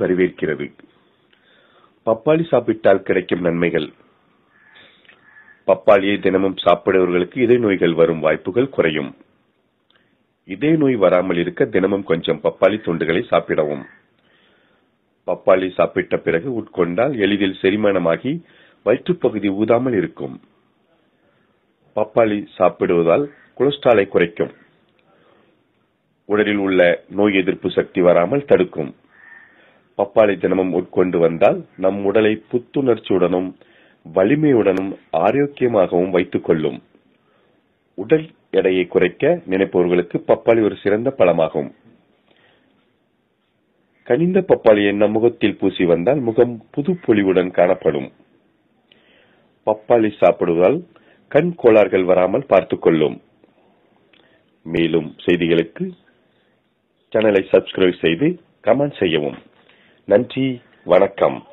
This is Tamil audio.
வரவேற்கிறது. பப்பாளி சாப்பிட்டால் கிடைக்கும் நன்மைகள். பப்பாளியை தினமும் சாப்பிடுபவர்களுக்கு இதய நோய்கள் வரும் வாய்ப்புகள் குறையும். இதய நோய் வராமல் இருக்க தினமும் கொஞ்சம் பப்பாளி துண்டுகளை சாப்பிடவும். பப்பாளி சாப்பிட்ட பிறகு உட்கொண்டால் எளிதில் செரிமானமாகி வயிற்றுப்பகுதி ஊதாமல் இருக்கும். பப்பாளி சாப்பிடுவதால் கொலஸ்ட்ராலை குறைக்கும். உடலில் உள்ள நோய் எதிர்ப்பு சக்தி வராமல் தடுக்கும். பப்பாளி தினமும் உட்கொண்டு வந்தால் நம் உடலை புத்துணர்ச்சியுடனும் வலிமையுடனும் ஆரோக்கியமாகவும் வைத்துக் கொள்ளும். உடல் எடையை குறைக்க நினைப்பவர்களுக்கு பப்பாளி ஒரு சிறந்த பழமாகும். கனிந்த பப்பாளியை நம் முகத்தில் பூசி வந்தால் முகம் புது பொலிவுடன் காணப்படும். பப்பாளி சாப்பிடுவதால் கண் கோளாறுகள் வராமல் பார்த்துக் கொள்ளும். மேலும் செய்திகளுக்கு சேனலை சப்ஸ்கிரைப் செய்து கமெண்ட் செய்யவும். நன்றி, வணக்கம்.